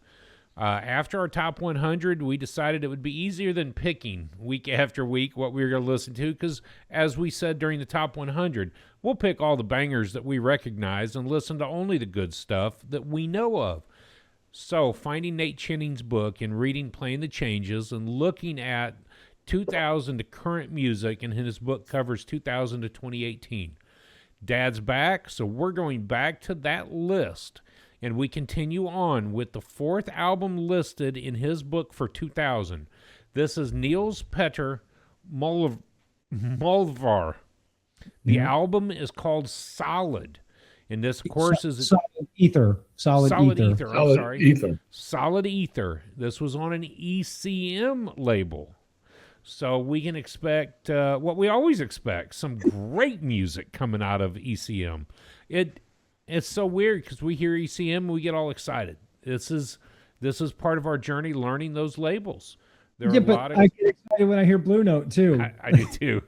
After our top 100, we decided it would be easier than picking week after week what we were going to listen to because, as we said during the top 100, we'll pick all the bangers that we recognize and listen to only the good stuff that we know of. So finding Nate Chenning's book and reading Playing the Changes and looking at 2000 to current music, and his book covers 2000 to 2018. Dad's back, so we're going back to that list. And we continue on with the fourth album listed in his book for 2000. This is Niels Petter Molvar. The album is called Solid. And this, of course, is Solid Ether. Solid Ether. I'm sorry. Solid Ether. This was on an ECM label. So we can expect what we always expect, some great music coming out of ECM. It's so weird because we hear ECM and we get all excited. This is This is part of our journey learning those labels. There are Yeah, a but lot of I get excited when I hear Blue Note too. I do too.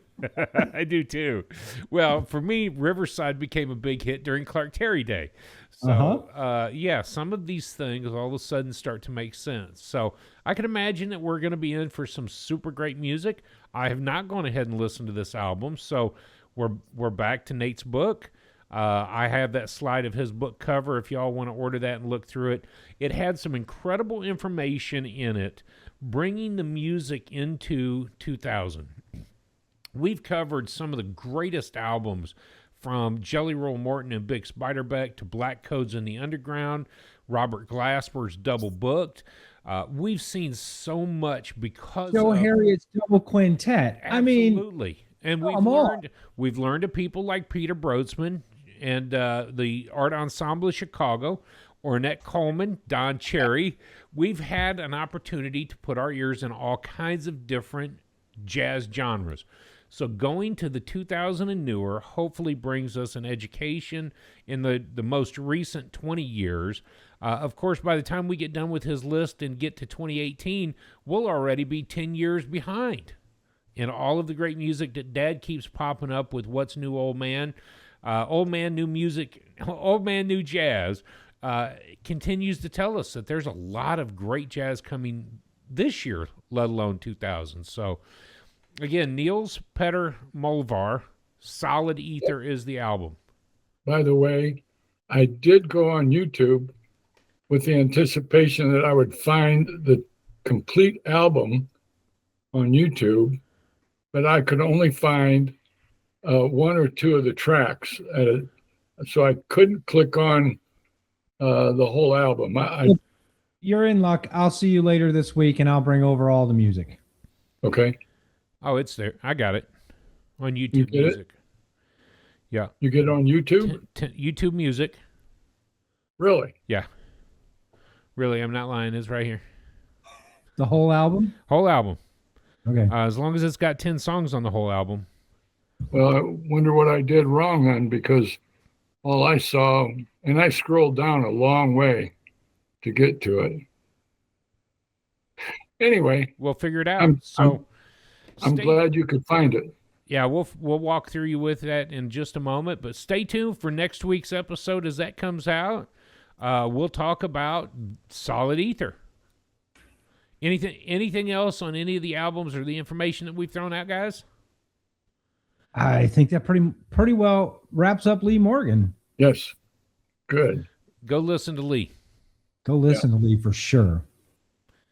I do too. Well, for me, Riverside became a big hit during Clark Terry Day. So, yeah, some of these things all of a sudden start to make sense. So, I can imagine that we're going to be in for some super great music. I have not gone ahead and listened to this album, so we're back to Nate's book. I have that slide of his book cover if y'all want to order that and look through it. It had some incredible information in it, bringing the music into 2000. We've covered some of the greatest albums from Jelly Roll Morton and Bix Beiderbecke to Black Codes in the Underground, Robert Glasper's Double Booked. We've seen so much because Joe of Harriet's double quintet. absolutely. And come on. we've learned of people like Peter Broadsman and the Art Ensemble of Chicago, Ornette Coleman, Don Cherry. We've had an opportunity to put our ears in all kinds of different jazz genres. So going to the 2000 and newer hopefully brings us an education in the most recent 20 years. Of course, by the time we get done with his list and get to 2018, we'll already be 10 years behind in all of the great music that Dad keeps popping up with What's New, Old Man? Old Man, New Music, Old Man, New Jazz continues to tell us that there's a lot of great jazz coming this year, let alone 2000. So, again, Niels Petter Molvar, Solid Ether is the album. By the way, I did go on YouTube with the anticipation that I would find the complete album on YouTube, but I could only find one or two of the tracks so I couldn't click on the whole album. You're in luck. I'll see you later this week, and I'll bring over all the music. Okay. Oh, it's there. I got it on YouTube You get Music. it? Yeah. You get it on YouTube? YouTube Music. Really? Yeah. Really, I'm not lying. It's right here. The whole album? Whole album. Okay. As long as it's got 10 songs on the whole album. Well, I wonder what I did wrong then, because all I saw, and I scrolled down a long way to get to it. Anyway, We'll figure it out. I'm stay- glad you could find it. Yeah, we'll walk through you with that in just a moment, but stay tuned for next week's episode as that comes out. We'll talk about Solid Ether. Anything else on any of the albums or the information that we've thrown out, guys? I think that pretty well wraps up Lee Morgan. Yes. Good. Go listen to Lee. Go listen to Lee for sure.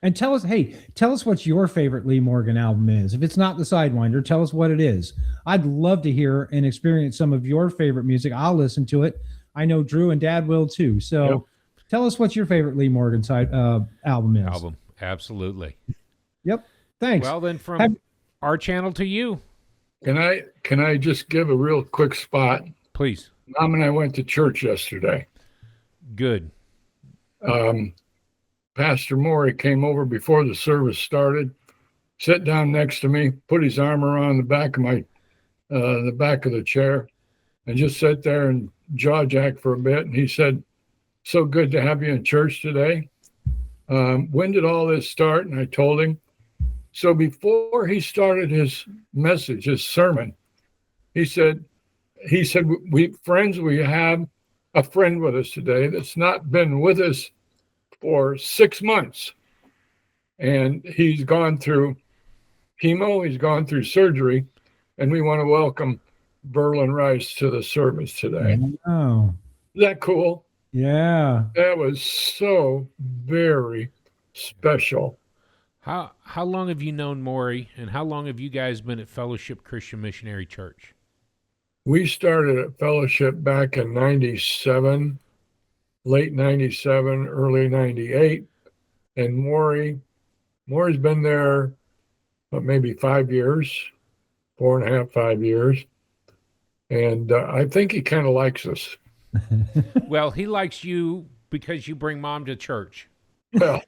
And tell us what your favorite Lee Morgan album is. If it's not the Sidewinder, tell us what it is. I'd love to hear and experience some of your favorite music. I'll listen to it. I know Drew and Dad will too. So tell us what your favorite Lee Morgan album is. Absolutely. Yep. Thanks. Well, then from our channel to you. Can I just give a real quick spot? Please. Mom and I went to church yesterday. Good. Pastor Morey came over before the service started, sat down next to me, put his arm around the back of the back of the chair, and just sat there and jaw jacked for a bit. And he said, "So good to have you in church today. When did all this start?" And I told him. So before he started his message, his sermon, he said, we have a friend with us today that's not been with us for 6 months. And he's gone through chemo, he's gone through surgery, and we want to welcome Berlin Rice to the service today. Oh. Is that cool? Yeah. That was so very special. How long have you known Maury, and how long have you guys been at Fellowship Christian Missionary Church? We started at Fellowship back in 97, late 97, early 98. And Maury's been there, maybe 5 years, 4.5, 5 years. And I think he kind of likes us. Well, he likes you because you bring Mom to church. Well,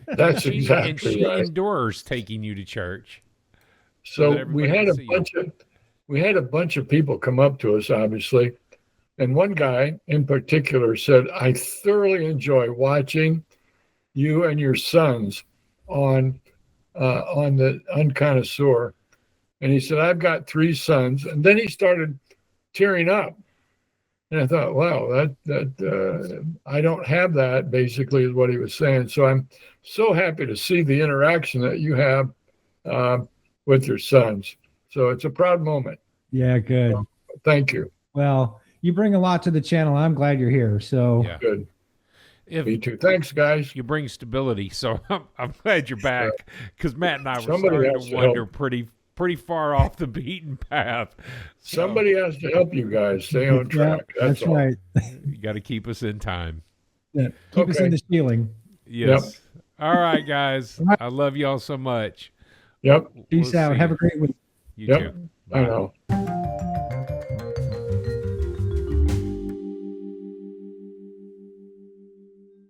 that's exactly and she right. endures taking you to church. So we had a bunch of people come up to us, obviously, and one guy in particular said, "I thoroughly enjoy watching you and your sons on the Unconnoisseur. And he said, I've got 3 sons. And then he started tearing up. And I thought, wow, I don't have that, basically, is what he was saying. So I'm so happy to see the interaction that you have with your sons. So it's a proud moment. Yeah, good. So, thank you. Well, you bring a lot to the channel. I'm glad you're here. So Yeah. Good. If Me too. Thanks, guys. you bring stability, so I'm glad you're back, because Matt and I were Somebody starting has to to wonder help. pretty far off the beaten path. So Somebody has to help you guys stay on yeah, track. that's all. right. you got to keep us in time. Yeah, keep us Okay. in the ceiling. Yes. All right, guys. All right. I love y'all so much. Yep. Peace We'll out. see Have you. a great week. You Yep. too. I Bye. know.